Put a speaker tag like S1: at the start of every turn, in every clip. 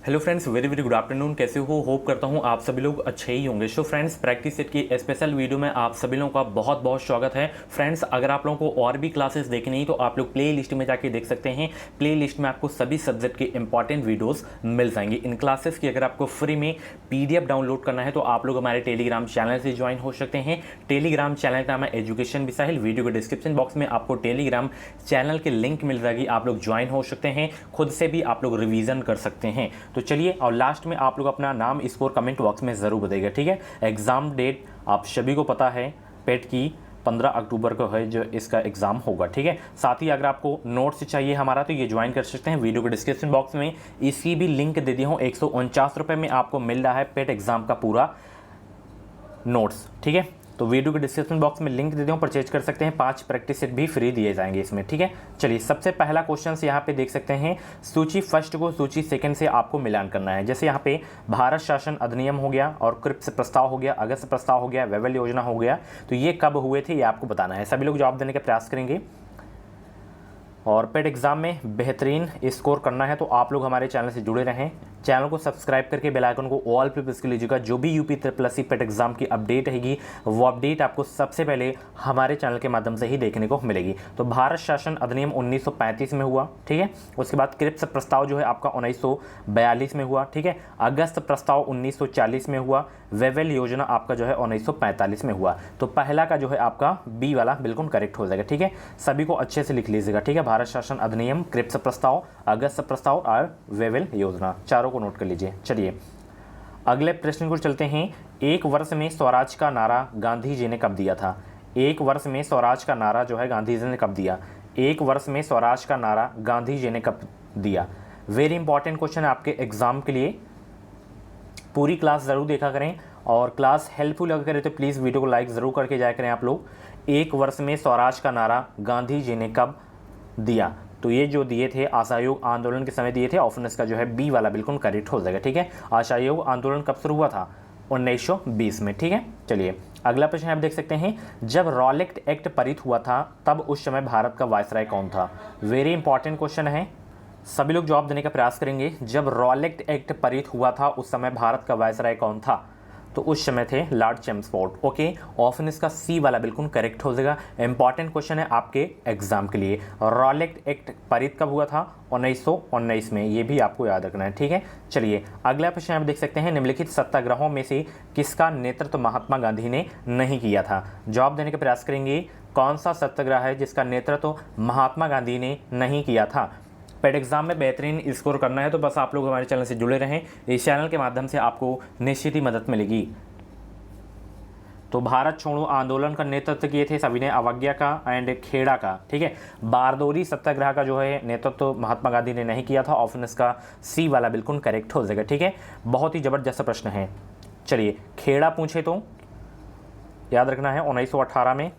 S1: Hello friends, very very good afternoon. कैसे हो? Hope करता हूँ आप सभी लोग अच्छे ही होंगे। सो फ्रेंड्स, प्रैक्टिस सेट की स्पेशल वीडियो में आप सभी लोगों का बहुत बहुत स्वागत है। फ्रेंड्स, अगर आप लोगों को और भी क्लासेस देखनी तो आप लोग प्ले लिस्ट में जाके देख सकते हैं। प्ले लिस्ट में आपको सभी सब्जेक्ट के इंपॉर्टेंट वीडियोस मिल जाएंगे। इन क्लासेस की अगर आपको फ्री में PDF डाउनलोड करना है तो आप लोग हमारे टेलीग्राम चैनल से ज्वाइन हो सकते हैं। टेलीग्राम चैनल का नाम है एजुकेशन मिसाइल। वीडियो के डिस्क्रिप्शन बॉक्स में आपको टेलीग्राम चैनल के लिंक मिल जाएगी, आप लोग ज्वाइन हो सकते हैं। खुद से भी आप लोग रिवीजन कर सकते हैं। तो चलिए, और लास्ट में आप लोग अपना नाम स्कोर कमेंट बॉक्स में ज़रूर बताइएगा, ठीक है। एग्ज़ाम डेट आप सभी को पता है, पेट की 15 अक्टूबर को है जो इसका एग्ज़ाम होगा, ठीक है। साथ ही अगर आपको नोट्स चाहिए हमारा तो ये ज्वाइन कर सकते हैं। वीडियो के डिस्क्रिप्शन बॉक्स में इसकी भी लिंक दे दिया हूँ। 149 रुपये में आपको मिल रहा है पेट एग्ज़ाम का पूरा नोट्स, ठीक है। तो वीडियो के डिस्क्रिप्शन बॉक्स में लिंक दे दूँ, परचेज कर सकते हैं। 5 प्रैक्टिस सेट भी फ्री दिए जाएंगे इसमें, ठीक है। चलिए, सबसे पहला क्वेश्चन यहाँ पे देख सकते हैं। सूची फर्स्ट को सूची सेकंड से आपको मिलान करना है। जैसे यहाँ पे भारत शासन अधिनियम हो गया, और क्रिप्स प्रस्ताव हो गया, अगस्त प्रस्ताव हो गया, वेवेल योजना हो गया। तो ये कब हुए थे ये आपको बताना है। सभी लोग जवाब देने का प्रयास करेंगे। और पेट एग्जाम में बेहतरीन स्कोर करना है तो आप लोग हमारे चैनल से जुड़े रहें। चैनल को सब्सक्राइब करके बेल आइकन को ऑल पे प्रेस कर लीजिएगा। जो भी यूपी ट्रिपल पेट एग्जाम की अपडेट रहेगी वो अपडेट आपको सबसे पहले हमारे चैनल के माध्यम से ही देखने को मिलेगी। तो भारत शासन अधिनियम 1935 में हुआ, ठीक है। उसके बाद क्रिप्स प्रस्ताव जो है आपका 1942 में हुआ, ठीक है। अगस्त प्रस्ताव 1940 में हुआ। वेवेल योजना आपका जो है 1945 में हुआ। तो पहला का जो है आपका बी वाला बिल्कुल करेक्ट हो जाएगा, ठीक है। सभी को अच्छे से लिख लीजिएगा, ठीक है। भारत शासन अधिनियम, क्रिप्स प्रस्ताव, अगस्त प्रस्ताव और वेवेल योजना, चारों को नोट कर लीजिए। चलिए, अगले प्रश्न को चलते हैं। एक वर्ष में स्वराज का नारा गांधी जी ने कब दिया था? एक वर्ष में स्वराज का नारा जो है गांधी जी ने कब दिया? एक वर्ष में स्वराज का नारा गांधी जी ने कब दिया? वेरी इंपॉर्टेंट क्वेश्चन है आपके एग्जाम के लिए। पूरी क्लास ज़रूर देखा करें, और क्लास हेल्पफुल अगर करें तो प्लीज़ वीडियो को लाइक ज़रूर करके जाया करें आप लोग। एक वर्ष में स्वराज का नारा गांधी जी ने कब दिया? तो ये जो दिए थे असहयोग आंदोलन के समय दिए थे। ऑप्शन इसका जो है बी वाला बिल्कुल करेक्ट हो जाएगा, ठीक है। असहयोग आंदोलन कब शुरू हुआ था? 1920 में, ठीक है। चलिए, अगला प्रश्न आप देख सकते हैं। जब रॉलेट एक्ट पारित हुआ था तब उस समय भारत का वायसराय कौन था? वेरी इंपॉर्टेंट क्वेश्चन है, सभी लोग जवाब देने का प्रयास करेंगे। जब रॉलेट एक्ट पारित हुआ था उस समय भारत का वायसराय कौन था? तो उस समय थे लॉर्ड चैम्सफोर्ड, ओके। ऑप्शन इसका सी वाला बिल्कुल करेक्ट हो जाएगा। इंपॉर्टेंट क्वेश्चन है आपके एग्जाम के लिए। रॉलेट एक्ट पारित कब हुआ था? 1919 में। ये भी आपको याद रखना है, ठीक है। चलिए, अगला प्रश्न आप देख सकते हैं। निम्नलिखित सत्याग्रहों में से किसका नेतृत्व महात्मा गांधी ने नहीं किया था? जवाब देने का प्रयास करेंगे। कौन सा सत्याग्रह है जिसका नेतृत्व महात्मा गांधी ने नहीं किया था? पेट एग्जाम में बेहतरीन स्कोर करना है तो बस आप लोग हमारे चैनल से जुड़े रहें। इस चैनल के माध्यम से आपको निश्चित ही मदद मिलेगी। तो भारत छोड़ो आंदोलन का नेतृत्व किए थे सविनय अवज्ञा का एंड खेड़ा का, ठीक है। बारदौली सत्याग्रह का जो है नेतृत्व महात्मा गांधी ने नहीं किया था। ऑप्शन इसका सी वाला बिल्कुल करेक्ट हो जाएगा, ठीक है। बहुत ही जबरदस्त प्रश्न है। चलिए, खेड़ा पूछे तो याद रखना है 1918 में,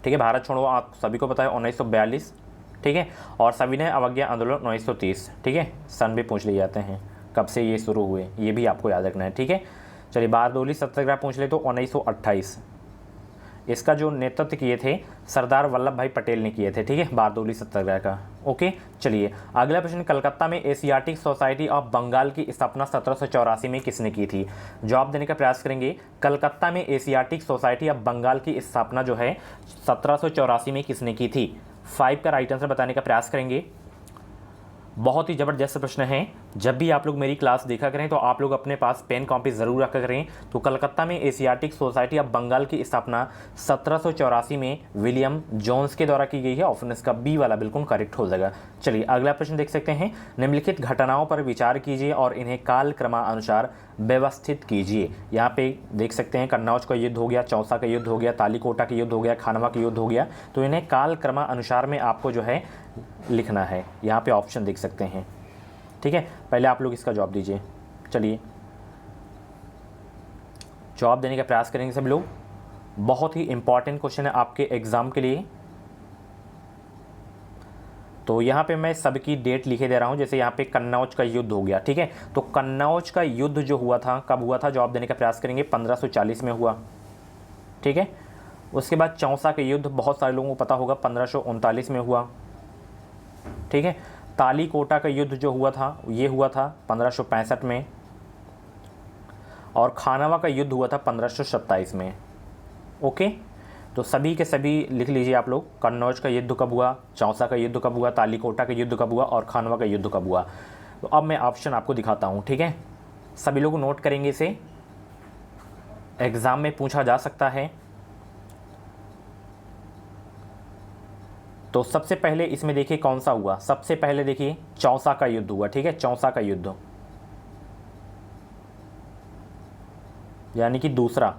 S1: ठीक है। भारत छोड़ो आप सभी को पता है 1942, ठीक है। और सविनय अवज्ञा आंदोलन 1930, ठीक है। सन भी पूछ लिए जाते हैं, कब से ये शुरू हुए ये भी आपको याद रखना है, ठीक है। चलिए, बारदौली सत्याग्रह पूछ ले तो 1928। इसका जो नेतृत्व किए थे सरदार वल्लभ भाई पटेल ने किए थे, ठीक है, बारदौली सत्याग्रह का, ओके। चलिए, अगला प्रश्न। कलकत्ता में एशियाटिक सोसाइटी ऑफ बंगाल की स्थापना 1784 में किसने की थी? जवाब देने का प्रयास करेंगे। कलकत्ता में एशियाटिक सोसाइटी ऑफ बंगाल की स्थापना जो है 1784 में किसने की थी? 5 का राइट आंसर बताने का प्रयास करेंगे। बहुत ही ज़बरदस्त प्रश्न है। जब भी आप लोग मेरी क्लास देखा करें तो आप लोग अपने पास पेन कॉपी ज़रूर रखा करें। तो कलकत्ता में एशियाटिक सोसाइटी ऑफ बंगाल की स्थापना 1784 में विलियम जोन्स के द्वारा की गई है। ऑप्शन इसका बी वाला बिल्कुल करेक्ट हो जाएगा। चलिए, अगला प्रश्न देख सकते हैं। निम्नलिखित घटनाओं पर विचार कीजिए और इन्हें काल क्रमानुसार व्यवस्थित कीजिए। यहाँ पे देख सकते हैं कन्नौज का युद्ध हो गया, चौसा का युद्ध हो गया, तालीकोटा का युद्ध हो गया, खानवा का युद्ध हो गया। तो इन्हें काल क्रमानुसार में आपको जो है लिखना है। यहाँ पे ऑप्शन देख सकते हैं, ठीक है। पहले आप लोग इसका जवाब दीजिए। चलिए, जवाब देने का प्रयास करेंगे सभी लोग। बहुत ही इंपॉर्टेंट क्वेश्चन है आपके एग्जाम के लिए। तो यहाँ पे मैं सबकी डेट लिखे दे रहा हूँ। जैसे यहाँ पे कन्नौज का युद्ध हो गया, ठीक है। तो कन्नौज का युद्ध जो हुआ था कब हुआ था? जवाब देने का प्रयास करेंगे। 1540 में हुआ, ठीक है। उसके बाद चौसा का युद्ध बहुत सारे लोगों को पता होगा 1539 में हुआ, ठीक है। तालीकोटा का युद्ध जो हुआ था ये हुआ था 1565 में, और खानावा का युद्ध हुआ था 1527 में। ओके, तो सभी के सभी लिख लीजिए आप लोग। कन्नौज का युद्ध कब हुआ, चौसा का युद्ध कब हुआ, तालीकोटा का युद्ध कब हुआ और खानवा का युद्ध कब हुआ। तो अब मैं ऑप्शन आपको दिखाता हूँ, ठीक है। सभी लोग नोट करेंगे, इसे एग्जाम में पूछा जा सकता है। तो सबसे पहले इसमें देखिए कौन सा हुआ, सबसे पहले देखिए चौसा का युद्ध हुआ, ठीक है, चौसा का युद्ध यानी कि दूसरा।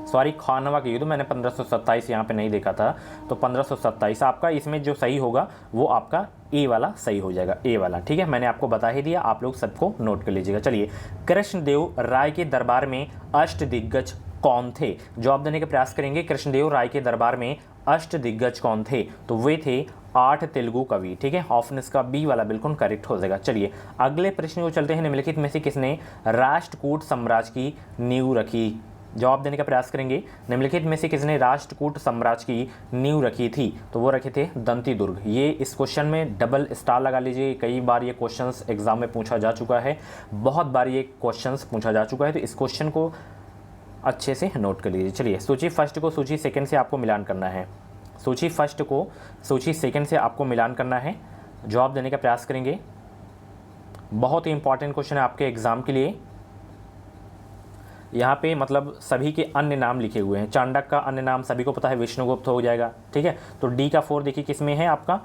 S1: सॉरी, खानवा का युद्ध, मैंने 1527 यहाँ पे नहीं देखा था, तो 1527 आपका इसमें जो सही होगा वो आपका ए वाला सही हो जाएगा, ए वाला, ठीक है। मैंने आपको बता ही दिया, आप लोग सबको नोट कर लीजिएगा। चलिए, कृष्णदेव राय के दरबार में अष्टदिग्गज कौन थे। जवाब देने का प्रयास करेंगे। कृष्णदेव राय के दरबार में अष्टदिग्गज कौन थे, तो वे थे 8 तेलुगु कवि, ठीक है। ऑप्शन इसका बी वाला बिल्कुल करेक्ट हो जाएगा। चलिए अगले प्रश्न को चलते हैं। निम्नलिखित में से किसने राष्ट्रकूट साम्राज्य की नींव रखी। जवाब देने का प्रयास करेंगे। निम्नलिखित में से किसने राष्ट्रकूट साम्राज्य की नींव रखी थी, तो वो रखे थे दंती दुर्ग। ये इस क्वेश्चन में डबल स्टार लगा लीजिए, कई बार ये क्वेश्चंस एग्जाम में पूछा जा चुका है, बहुत बार ये क्वेश्चंस पूछा जा चुका है, तो इस क्वेश्चन को अच्छे से नोट कर लीजिए। चलिए, सूची फर्स्ट को सूची सेकंड से आपको मिलान करना है, सूची फर्स्ट को सूची सेकंड से आपको मिलान करना है। जवाब देने का प्रयास करेंगे। बहुत ही इंपॉर्टेंट क्वेश्चन है आपके एग्जाम के लिए। यहाँ पे मतलब सभी के अन्य नाम लिखे हुए हैं। चांडक का अन्य नाम सभी को पता है, विष्णुगुप्त हो जाएगा, ठीक है। तो डी का 4 देखिए किस में है आपका,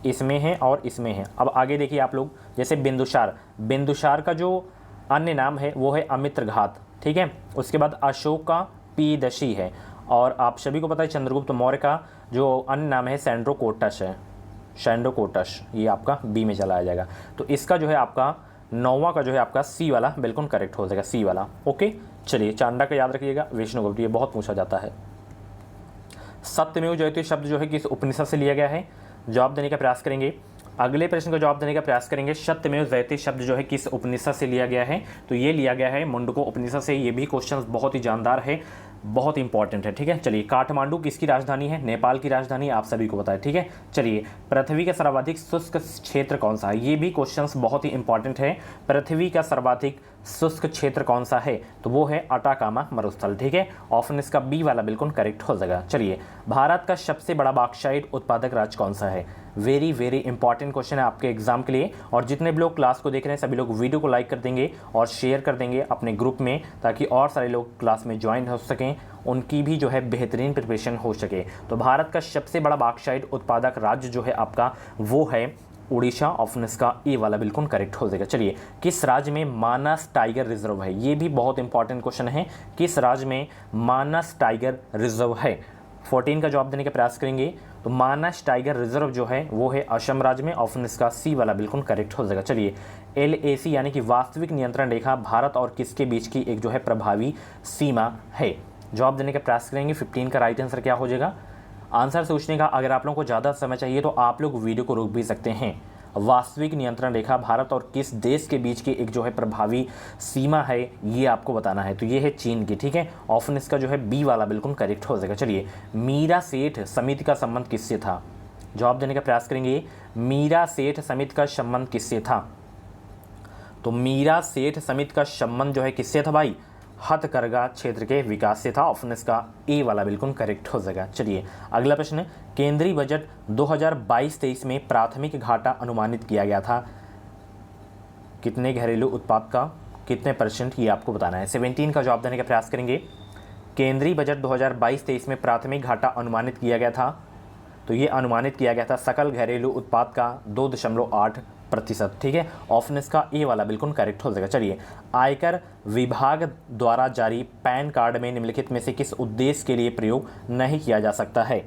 S1: इसमें है और इसमें है। अब आगे देखिए आप लोग, जैसे बिंदुसार, बिंदुसार का जो अन्य नाम है वो है अमित्रघात, ठीक है। उसके बाद अशोक का पीदशी है, और आप सभी को पता है चंद्रगुप्त मौर्य का जो अन्य नाम है सैंड्रोकोटस है, सैंड्रोकोटस, ये आपका बी में चला आ जाएगा। तो इसका जो है आपका 9वां का जो है आपका सी वाला बिल्कुल करेक्ट हो जाएगा, सी वाला। ओके, चलिए चांडा का याद रखिएगा, विष्णुगुप्त, ये बहुत पूछा जाता है। सत्यमेव जयते शब्द जो है किस उपनिषद से लिया गया है। जवाब देने का प्रयास करेंगे। अगले प्रश्न का जवाब देने का प्रयास करेंगे। सत्यमेव जयते शब्द जो है किस उपनिषद से लिया गया है, तो ये लिया गया है मुंडको उपनिषद से। ये भी क्वेश्चन बहुत ही जानदार है, बहुत इंपॉर्टेंट है, ठीक है। चलिए, काठमांडू किसकी राजधानी है, नेपाल की राजधानी, आप सभी को पता है, ठीक है। चलिए, पृथ्वी का सर्वाधिक शुष्क क्षेत्र कौन सा है, ये भी क्वेश्चंस बहुत ही इंपॉर्टेंट है। पृथ्वी का सर्वाधिक शुष्क क्षेत्र कौन सा है, तो वो है अटाकामा मरुस्थल, ठीक है। ऑप्शन इसका बी वाला बिल्कुल करेक्ट हो जाएगा। चलिए, भारत का सबसे बड़ा बॉक्साइट उत्पादक राज्य कौन सा है। वेरी वेरी इंपॉर्टेंट क्वेश्चन है आपके एग्जाम के लिए। और जितने भी लोग क्लास को देख रहे हैं सभी लोग वीडियो को लाइक कर देंगे और शेयर कर देंगे अपने ग्रुप में, ताकि और सारे लोग क्लास में ज्वाइन हो सकें, उनकी भी जो है बेहतरीन प्रिपरेशन हो सके। तो भारत का सबसे बड़ा बॉक्साइट उत्पादक राज्य जो है आपका वो है उड़ीसा। ऑप्शन इसका ए वाला बिल्कुल करेक्ट हो जाएगा। चलिए, किस राज्य में मानस टाइगर रिजर्व है, ये भी बहुत इंपॉर्टेंट क्वेश्चन है। किस राज्य में मानस टाइगर रिजर्व है, 14 का जवाब देने का प्रयास करेंगे। तो मानस टाइगर रिजर्व जो है वो है असम राज्य में। ऑप्शन इसका सी वाला बिल्कुल करेक्ट हो जाएगा। चलिए, LAC यानी कि वास्तविक नियंत्रण रेखा भारत और किसके बीच की एक जो है प्रभावी सीमा है। जवाब देने का प्रयास करेंगे। 15 का राइट आंसर क्या हो जाएगा। आंसर सोचने का अगर आप लोगों को ज़्यादा समय चाहिए तो आप लोग वीडियो को रोक भी सकते हैं। वास्तविक नियंत्रण रेखा भारत और किस देश के बीच की एक जो है प्रभावी सीमा है, ये आपको बताना है। तो ये है चीन की, ठीक है। ऑप्शन इसका जो है बी वाला बिल्कुल करेक्ट हो जाएगा। चलिए, मीरा सेठ समिति का संबंध किससे था। जवाब देने का प्रयास करेंगे। मीरा सेठ समिति का संबंध किससे था, तो मीरा सेठ समिति का संबंध जो है किससे था भाई, हथकरघा क्षेत्र के विकास से था। ऑप्शन इसका ए वाला बिल्कुल करेक्ट हो जाएगा। चलिए, अगला प्रश्न। केंद्रीय बजट 2022-23 में प्राथमिक घाटा अनुमानित किया गया था कितने घरेलू उत्पाद का, कितने %, ये आपको बताना है। 17 का जवाब देने का प्रयास करेंगे। केंद्रीय बजट 2022-23 में प्राथमिक घाटा अनुमानित किया गया था, तो ये अनुमानित किया गया था सकल घरेलू उत्पाद का 2.8%, ठीक है। ऑप्शन इसका ए वाला बिल्कुल करेक्ट हो जाएगा। चलिए, आयकर विभाग द्वारा जारी पैन कार्ड में निम्नलिखित में से किस उद्देश्य के लिए प्रयोग नहीं किया जा सकता है।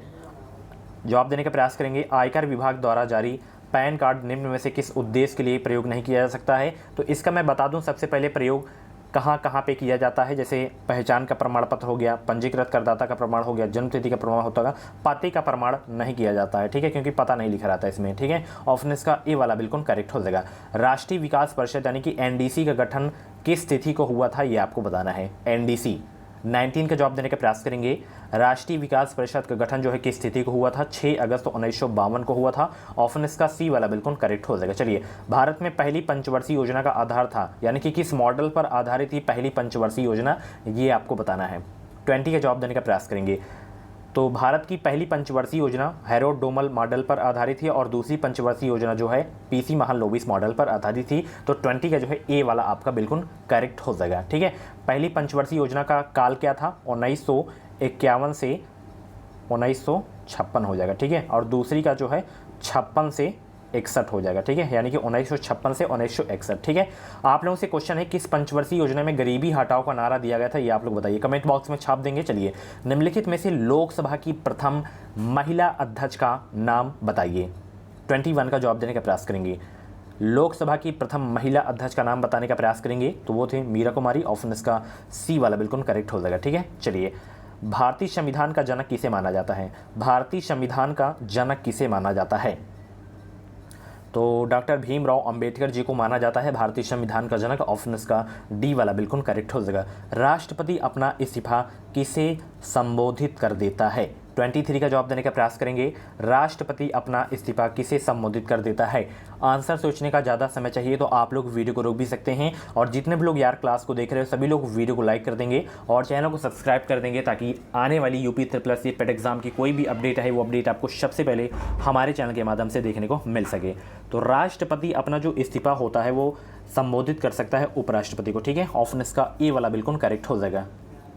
S1: जवाब देने का प्रयास करेंगे। आयकर विभाग द्वारा जारी पैन कार्ड निम्न में से किस उद्देश्य के लिए प्रयोग नहीं किया जा सकता है, तो इसका मैं बता दूं सबसे पहले प्रयोग कहाँ कहाँ पे किया जाता है। जैसे पहचान का प्रमाण पत्र हो गया, पंजीकृत करदाता का प्रमाण हो गया, जन्म तिथि का प्रमाण होता है, पते का प्रमाण नहीं किया जाता है, ठीक है, क्योंकि पता नहीं लिखा रहता है इसमें, ठीक है। ऑप्शन इसका ए वाला बिल्कुल करेक्ट हो जाएगा। राष्ट्रीय विकास परिषद यानी कि NDC का गठन किस तिथि को हुआ था, ये आपको बताना है। NDC 19 का जवाब देने का प्रयास करेंगे। राष्ट्रीय विकास परिषद का गठन जो है किस तिथि को हुआ था? 6 अगस्त 1952 को हुआ था। ऑप्शन इसका सी वाला बिल्कुल करेक्ट हो जाएगा। चलिए, भारत में पहली पंचवर्षीय योजना का आधार था, यानी कि किस मॉडल पर आधारित थी पहली पंचवर्षीय योजना, ये आपको बताना है। 20 का जवाब देने का प्रयास करेंगे। तो भारत की पहली पंचवर्षीय योजना हैरोल्ड डोमल मॉडल पर आधारित थी और दूसरी पंचवर्षीय योजना जो है पीसी महालनोबिस मॉडल पर आधारित थी। तो 20 का जो है ए वाला आपका बिल्कुल करेक्ट हो जाएगा। ठीक है, पहली पंचवर्षीय योजना का काल क्या था? 1951 से 1956 हो जाएगा। ठीक है, और दूसरी का जो है 56 से 61 हो जाएगा। ठीक है, यानी कि 1956 से 1961। ठीक है, आप लोगों से क्वेश्चन है किस पंचवर्षीय योजना में गरीबी हटाओ का नारा दिया गया था, ये आप लोग बताइए, कमेंट बॉक्स में छाप देंगे। चलिए, निम्नलिखित में से लोकसभा की प्रथम महिला अध्यक्ष का नाम बताइए। 21 का जवाब देने का प्रयास करेंगे। लोकसभा की प्रथम महिला अध्यक्ष का नाम बताने का प्रयास करेंगे, तो वो थे मीरा कुमारी। ऑप्शन इसका सी वाला बिल्कुल करेक्ट हो जाएगा। ठीक है, चलिए, भारतीय संविधान का जनक किसे माना जाता है? भारतीय संविधान का जनक किसे माना जाता है? तो डॉक्टर भीमराव अंबेडकर जी को माना जाता है भारतीय संविधान का जनक। ऑप्शन इसका डी वाला बिल्कुल करेक्ट हो जाएगा। राष्ट्रपति अपना इस्तीफा किसे संबोधित कर देता है? 23 का जवाब देने का प्रयास करेंगे। राष्ट्रपति अपना इस्तीफा किसे संबोधित कर देता है? आंसर सोचने का ज़्यादा समय चाहिए तो आप लोग वीडियो को रोक भी सकते हैं, और जितने भी लोग यार क्लास को देख रहे हो सभी लोग वीडियो को लाइक कर देंगे और चैनल को सब्सक्राइब कर देंगे, ताकि आने वाली यूपी ट्रिपल पेट एग्जाम की कोई भी अपडेट है वो अपडेट आपको सबसे पहले हमारे चैनल के माध्यम से देखने को मिल सके। तो राष्ट्रपति अपना जो इस्तीफा होता है वो संबोधित कर सकता है उपराष्ट्रपति को। ठीक है, ऑप्शन इसका ए वाला बिल्कुल करेक्ट हो जाएगा।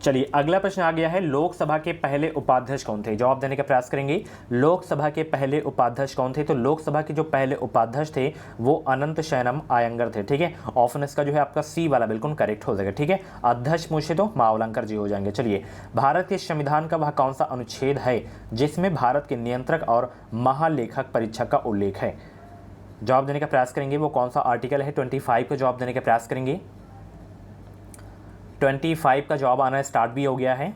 S1: चलिए, अगला प्रश्न आ गया है, लोकसभा के पहले उपाध्यक्ष कौन थे? जवाब देने का प्रयास करेंगे। लोकसभा के पहले उपाध्यक्ष कौन थे? तो लोकसभा के जो पहले उपाध्यक्ष थे वो अनंत शयनम आयंगर थे। ठीक है, ऑप्शन इसका जो है आपका सी वाला बिल्कुल करेक्ट हो जाएगा। ठीक है, अध्यक्ष पूछे तो मावलंकर जी हो जाएंगे। चलिए, भारत के संविधान का वह कौन सा अनुच्छेद है जिसमें भारत के नियंत्रक और महालेखक परीक्षक का उल्लेख है? जवाब देने का प्रयास करेंगे। वो कौन सा आर्टिकल है? 25 का जवाब देने का प्रयास करेंगे। 25 का जवाब आना स्टार्ट भी हो गया है।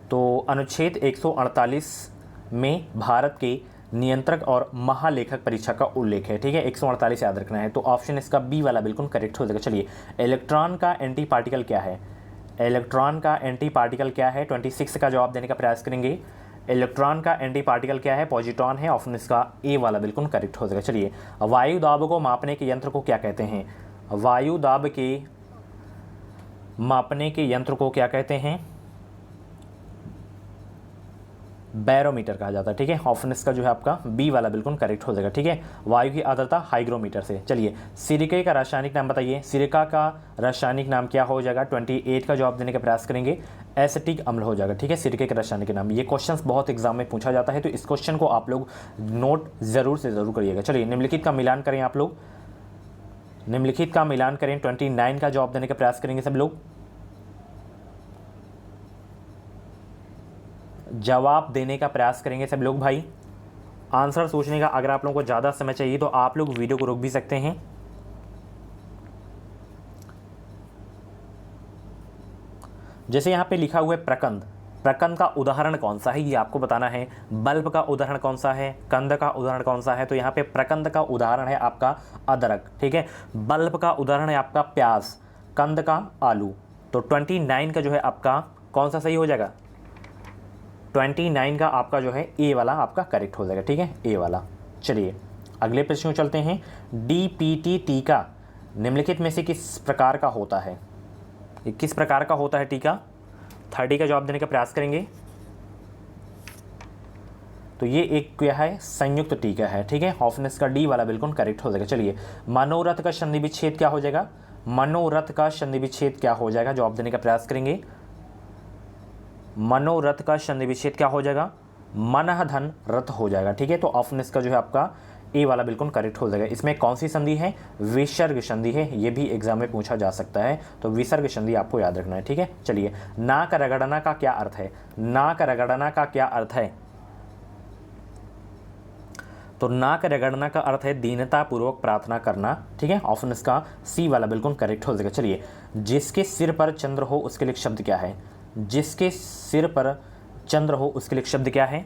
S1: तो अनुच्छेद 148 में भारत के नियंत्रक और महालेखक परीक्षक का उल्लेख है। ठीक है, 148 याद रखना है। तो ऑप्शन इसका बी वाला बिल्कुल करेक्ट हो जाएगा। चलिए, इलेक्ट्रॉन का एंटी पार्टिकल क्या है? इलेक्ट्रॉन का एंटी पार्टिकल क्या है? 26 का जवाब देने का प्रयास करेंगे। इलेक्ट्रॉन का एंटी पार्टिकल क्या है? पॉजिट्रॉन है। ऑप्शन इसका ए वाला बिल्कुल करेक्ट हो जाएगा। चलिए, वायु दाब को मापने के यंत्र को क्या कहते हैं? वायु दाब के मापने के यंत्र को क्या कहते हैं? बैरोमीटर कहा जाता है। ठीक है, ऑप्शन इसका जो है आपका बी वाला बिल्कुल करेक्ट हो जाएगा। ठीक है, वायु की आर्द्रता हाइग्रोमीटर से। चलिए, सिरके का रासायनिक नाम बताइए। सिरका का रासायनिक नाम क्या हो जाएगा? 28 का जवाब देने का प्रयास करेंगे। एसिटिक अम्ल हो जाएगा। ठीक है, सिरके के रासायनिक नाम, ये क्वेश्चन बहुत एग्जाम में पूछा जाता है, तो इस क्वेश्चन को आप लोग नोट जरूर से जरूर करिएगा। चलिए, निम्नलिखित का मिलान करें आप लोग। निम्नलिखित का मिलान करें। 29 का जवाब देने का प्रयास करेंगे सब लोग। जवाब देने का प्रयास करेंगे सब लोग भाई। आंसर सोचने का अगर आप लोगों को ज़्यादा समय चाहिए तो आप लोग वीडियो को रोक भी सकते हैं। जैसे यहाँ पे लिखा हुआ है प्रकंद, प्रकंद का उदाहरण कौन सा है ये आपको बताना है। बल्ब का उदाहरण कौन सा है? कंद का उदाहरण कौन सा है? तो यहाँ पे प्रकंद का उदाहरण है आपका अदरक। ठीक है, बल्ब का उदाहरण है आपका प्याज, कंद का आलू। तो 29 का जो है आपका कौन सा सही हो जाएगा? 29 का आपका जो है ए वाला आपका करेक्ट हो जाएगा। ठीक है, ए वाला। चलिए, अगले प्रश्न में चलते हैं। डीपीटी टीका निम्नलिखित में से किस प्रकार का होता है? ये किस प्रकार का होता है टीका? 30 का जवाब देने का प्रयास करेंगे। तो ये एक क्या है? संयुक्त टीका है। ठीक है, ऑप्शन इसका डी वाला बिल्कुल करेक्ट हो जाएगा। चलिए, मनोरथ का संधि विच्छेद क्या हो जाएगा? मनोरथ का संधि विच्छेद क्या हो जाएगा? जवाब देने का प्रयास करेंगे। मनोरथ का संधि विच्छेद क्या हो जाएगा? मनः धन रथ हो जाएगा। ठीक है, तो ऑप्शन इसका जो है आपका ए वाला बिल्कुल करेक्ट हो जाएगा। इसमें कौन सी संधि है? विसर्ग संधि है। ये भी एग्जाम में पूछा जा सकता है, तो विसर्ग संधि आपको याद रखना है। ठीक है, चलिए, नाक रगड़ना का क्या अर्थ है? नाक रगड़ना का क्या अर्थ है? तो नाक रगड़ना का अर्थ है दीनता पूर्वक प्रार्थना करना। ठीक है, ऑप्शन इसका सी वाला बिल्कुल करेक्ट हो जाएगा। चलिए, जिसके सिर पर चंद्र हो उसके लिए शब्द क्या है? जिसके सिर पर चंद्र हो उसके लिए शब्द क्या है?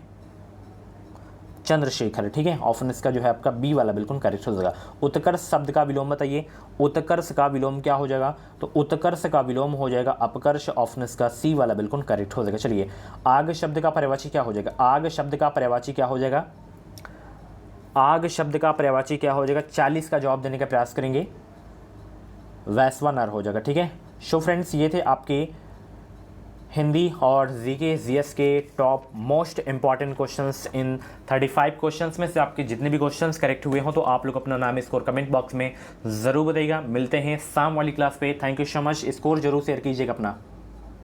S1: चंद्रशेखर, ठीक है। ऑप्शन इसका जो है आपका बी वाला बिल्कुल करेक्ट हो जाएगा। उत्कर्ष शब्द का विलोम बताइए, उत्कर्ष का विलोम क्या हो जाएगा, तो उत्कर्ष का विलोम हो जाएगा अपकर्ष। ऑप्शन इसका सी वाला बिल्कुल करेक्ट हो जाएगा। चलिए, आग शब्द का पर्यायवाची क्या हो जाएगा, आग शब्द का पर्यायवाची क्या हो जाएगा, आग शब्द का पर्यायवाची क्या हो जाएगा, 40 का जवाब देने का प्रयास करेंगे, वैश्वानर हो जाएगा, ठीक है। सो फ्रेंड्स, ये थे आपके हिंदी और जीके जीएस के टॉप मोस्ट इंपॉर्टेंट क्वेश्चंस। इन 35 क्वेश्चंस में से आपके जितने भी क्वेश्चंस करेक्ट हुए हों तो आप लोग अपना नाम स्कोर कमेंट बॉक्स में ज़रूर बताइएगा। मिलते हैं शाम वाली क्लास पे। Thank you so much. Score जरूर शेयर कीजिएगा अपना।